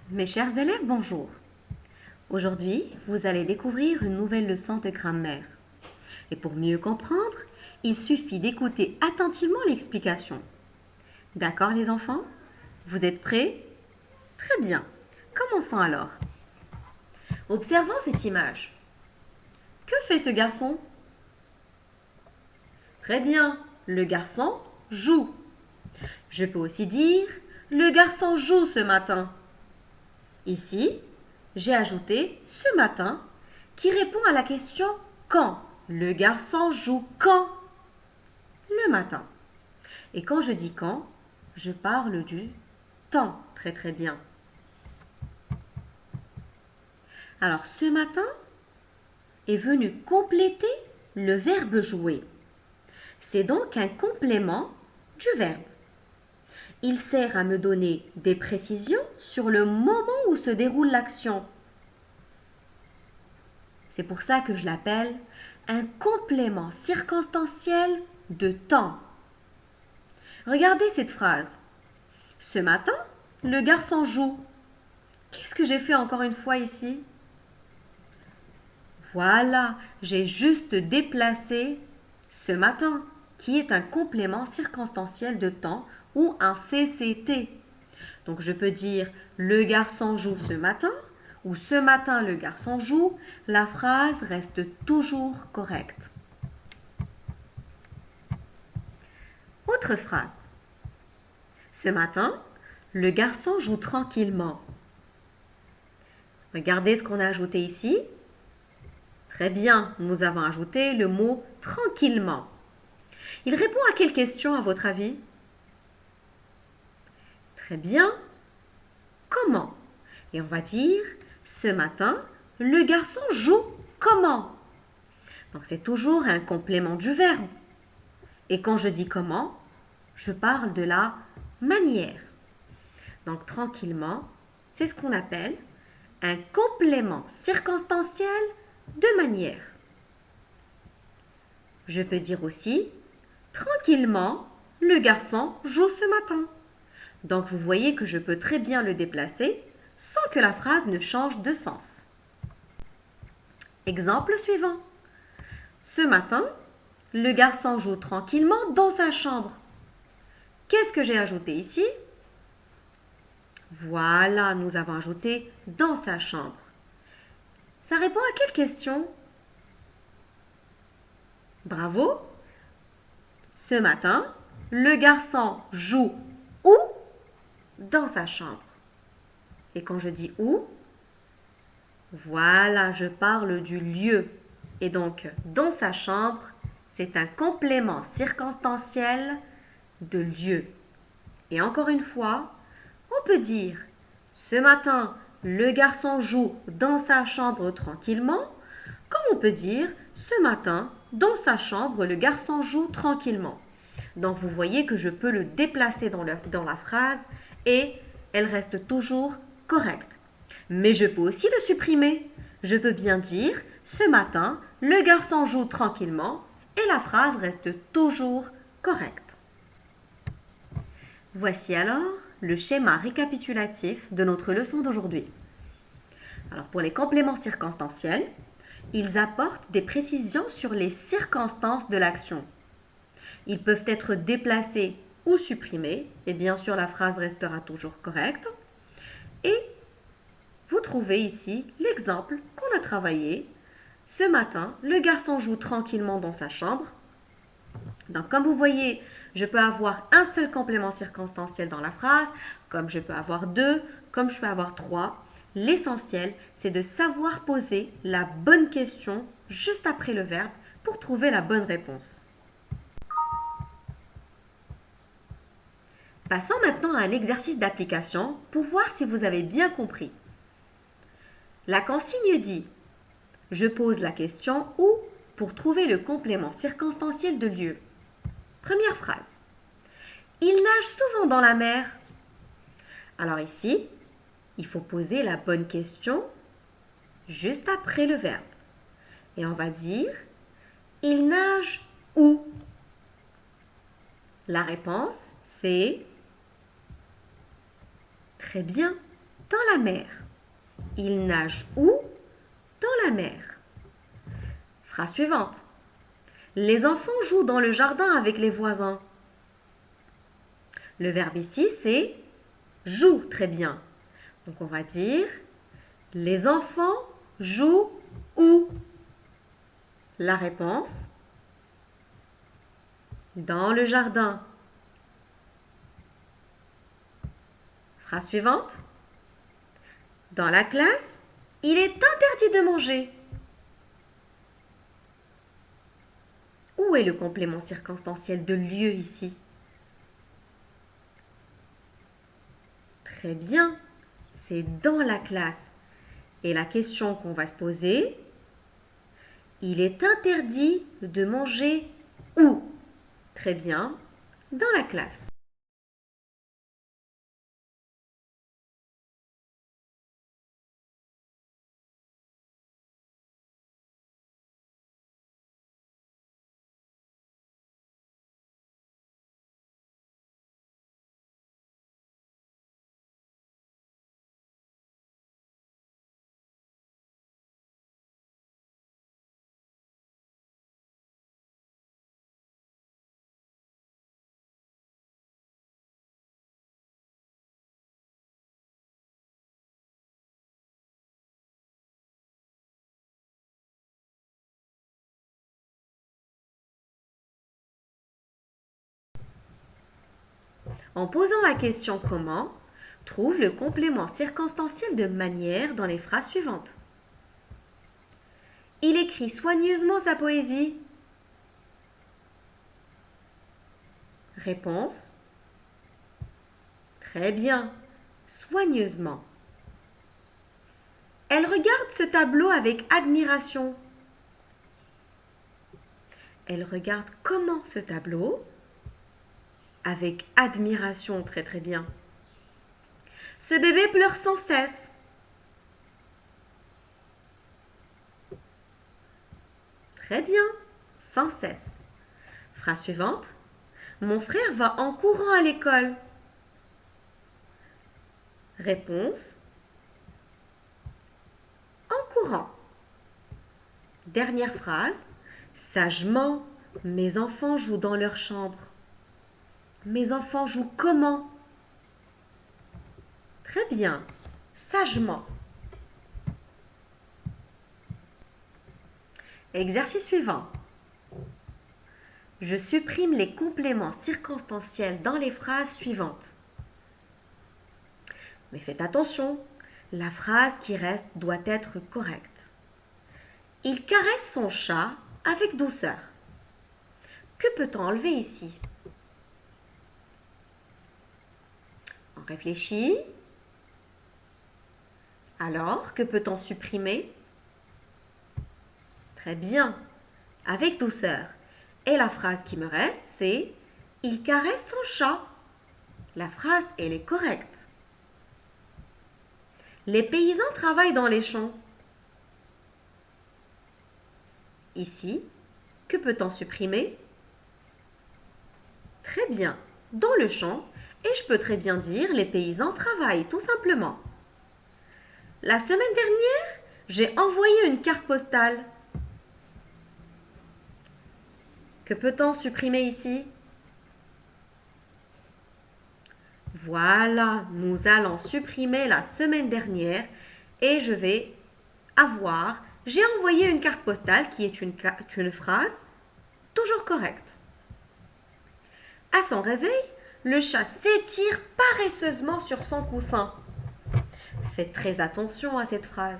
Mes chers élèves, bonjour. Aujourd'hui, vous allez découvrir une nouvelle leçon de grammaire. Et pour mieux comprendre, il suffit d'écouter attentivement l'explication. D'accord les enfants? Vous êtes prêts? Très bien. Commençons alors. Observons cette image. Que fait ce garçon? Très bien, le garçon joue. Je peux aussi dire le garçon joue ce matin. Ici, j'ai ajouté ce matin qui répond à la question quand. Le garçon joue quand? Le matin. Et quand je dis quand, je parle du temps. Très très bien. Alors ce matin est venu compléter le verbe jouer. C'est donc un complément du verbe. Il sert à me donner des précisions sur le moment où se déroule l'action. C'est pour ça que je l'appelle un complément circonstanciel de temps. Regardez cette phrase. Ce matin, le garçon joue. Qu'est-ce que j'ai fait encore une fois ici? Voilà, j'ai juste déplacé ce matin, qui est un complément circonstanciel de temps ou un CCT. Donc je peux dire le garçon joue ce matin ou ce matin le garçon joue. La phrase reste toujours correcte. Autre phrase. Ce matin, le garçon joue tranquillement. Regardez ce qu'on a ajouté ici. Très bien, nous avons ajouté le mot tranquillement. Il répond à quelle question à votre avis? Très bien. Comment? Et on va dire, ce matin, le garçon joue comment? Donc c'est toujours un complément du verbe. Et quand je dis comment, je parle de la manière. Donc tranquillement, c'est ce qu'on appelle un complément circonstanciel de manière. Je peux dire aussi, tranquillement, le garçon joue ce matin. Donc vous voyez que je peux très bien le déplacer sans que la phrase ne change de sens. Exemple suivant. Ce matin, le garçon joue tranquillement dans sa chambre. Qu'est-ce que j'ai ajouté ici? Voilà, nous avons ajouté dans sa chambre. Ça répond à quelle question? Bravo. Ce matin, le garçon joue où? Dans sa chambre. Et quand je dis où, voilà, je parle du lieu. Et donc, dans sa chambre, c'est un complément circonstanciel de lieu. Et encore une fois, on peut dire ce matin, le garçon joue dans sa chambre tranquillement, comme on peut dire ce matin, dans sa chambre, le garçon joue tranquillement. Donc vous voyez que je peux le déplacer dans la phrase et elle reste toujours correcte. Mais je peux aussi le supprimer. Je peux bien dire ce matin, le garçon joue tranquillement et la phrase reste toujours correcte. Voici alors le schéma récapitulatif de notre leçon d'aujourd'hui. Alors pour les compléments circonstanciels, ils apportent des précisions sur les circonstances de l'action. Ils peuvent être déplacés ou supprimés et bien sûr la phrase restera toujours correcte. Et vous trouvez ici l'exemple qu'on a travaillé. Ce matin, le garçon joue tranquillement dans sa chambre. Donc comme vous voyez, je peux avoir un seul complément circonstanciel dans la phrase, comme je peux avoir deux, comme je peux avoir trois. L'essentiel, c'est de savoir poser la bonne question juste après le verbe pour trouver la bonne réponse. Passons maintenant à un exercice d'application pour voir si vous avez bien compris. La consigne dit « Je pose la question où » pour trouver le complément circonstanciel de lieu. Première phrase. Il nage souvent dans la mer. Alors ici, il faut poser la bonne question juste après le verbe. Et on va dire il nage où? La réponse, c'est très bien. Dans la mer. Il nage où? Dans la mer. Phrase suivante. Les enfants jouent dans le jardin avec les voisins. Le verbe ici, c'est joue. Très bien. Donc on va dire les enfants jouent où? La réponse, dans le jardin. Phrase suivante. Dans la classe, il est interdit de manger. Où est le complément circonstanciel de lieu ici? Très bien, c'est dans la classe. Et la question qu'on va se poser, il est interdit de manger où? Très bien, dans la classe. En posant la question comment, trouve le complément circonstanciel de manière dans les phrases suivantes. Il écrit soigneusement sa poésie. Réponse. Très bien, soigneusement. Elle regarde ce tableau avec admiration. Elle regarde comment ce tableau? Avec admiration, très très bien. Ce bébé pleure sans cesse. Très bien, sans cesse. Phrase suivante. Mon frère va en courant à l'école. Réponse. En courant. Dernière phrase. Sagement, mes enfants jouent dans leur chambre. Mes enfants jouent comment? Très bien, sagement. Exercice suivant. Je supprime les compléments circonstanciels dans les phrases suivantes. Mais faites attention, la phrase qui reste doit être correcte. Il caresse son chat avec douceur. Que peut-on enlever ici? On réfléchit. Alors, que peut-on supprimer? Très bien, avec douceur. Et la phrase qui me reste, c'est « Il caresse son chat ». La phrase, elle est correcte. Les paysans travaillent dans les champs. Ici, que peut-on supprimer? Très bien, dans le champ, et je peux très bien dire « Les paysans travaillent », tout simplement. La semaine dernière, j'ai envoyé une carte postale. Que peut-on supprimer ici? Voilà, nous allons supprimer la semaine dernière et je vais avoir « J'ai envoyé une carte postale » qui est une phrase toujours correcte. À son réveil, le chat s'étire paresseusement sur son coussin. Faites très attention à cette phrase.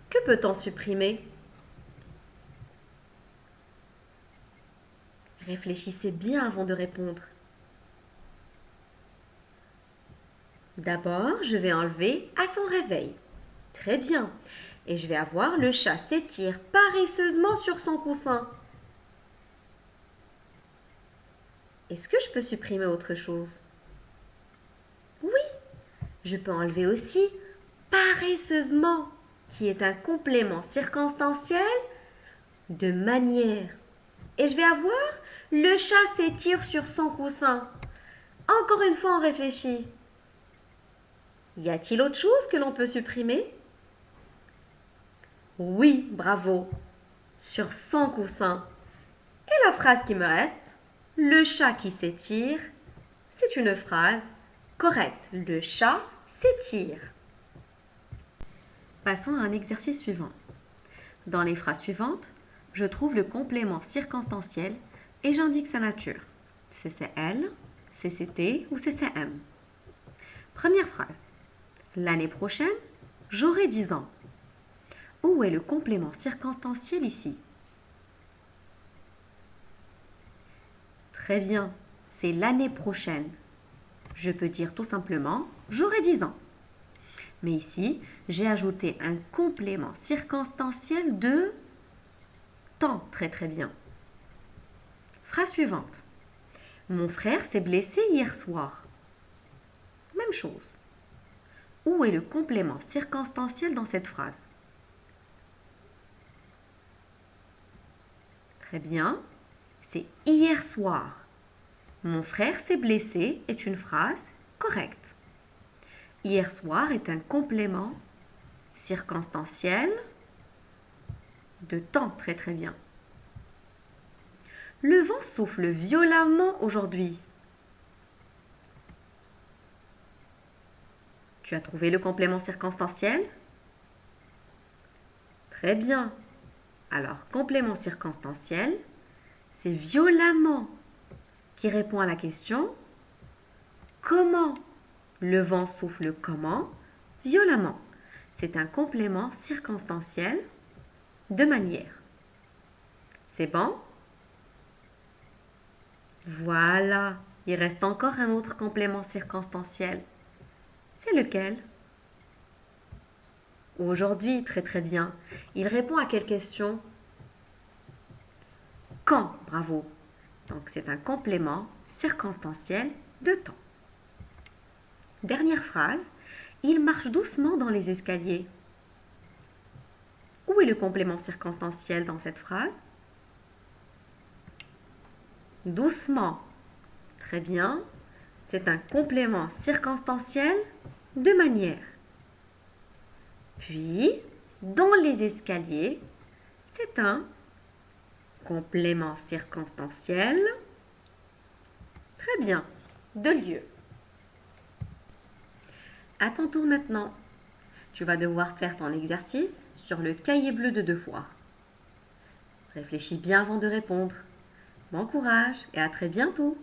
Que peut-on supprimer? Réfléchissez bien avant de répondre. D'abord, je vais enlever à son réveil. Très bien. Et je vais avoir le chat s'étire paresseusement sur son coussin. Est-ce que je peux supprimer autre chose? Oui, je peux enlever aussi paresseusement, qui est un complément circonstanciel de manière. Et je vais avoir le chat s'étire sur son coussin. Encore une fois, on réfléchit. Y a-t-il autre chose que l'on peut supprimer? Oui, bravo. Sur 100 coussins. Et la phrase qui me reste, le chat qui s'étire, c'est une phrase correcte. Le chat s'étire. Passons à un exercice suivant. Dans les phrases suivantes, je trouve le complément circonstanciel et j'indique sa nature. CCL, CCT ou CCM. Première phrase. L'année prochaine, j'aurai 10 ans. Où est le complément circonstanciel ici? Très bien, c'est l'année prochaine. Je peux dire tout simplement j'aurai 10 ans. Mais ici, j'ai ajouté un complément circonstanciel de temps. Très très bien. Phrase suivante. Mon frère s'est blessé hier soir. Même chose. Où est le complément circonstanciel dans cette phrase? Très bien, c'est hier soir. Mon frère s'est blessé est une phrase correcte. Hier soir est un complément circonstanciel de temps. Très très bien. Le vent souffle violemment aujourd'hui. Tu as trouvé le complément circonstanciel? Très bien. Alors, complément circonstanciel, c'est violemment qui répond à la question comment? Le vent souffle comment? Violemment. C'est un complément circonstanciel de manière. C'est bon? Voilà. Il reste encore un autre complément circonstanciel. C'est lequel? Aujourd'hui, très très bien. Il répond à quelle question? Quand? Bravo. Donc c'est un complément circonstanciel de temps. Dernière phrase. Il marche doucement dans les escaliers. Où est le complément circonstanciel dans cette phrase? Doucement. Très bien. C'est un complément circonstanciel de manière. Puis, dans les escaliers, c'est un complément circonstanciel. Très bien. De lieu. À ton tour maintenant. Tu vas devoir faire ton exercice sur le cahier bleu de devoirs. Réfléchis bien avant de répondre. Bon courage et à très bientôt.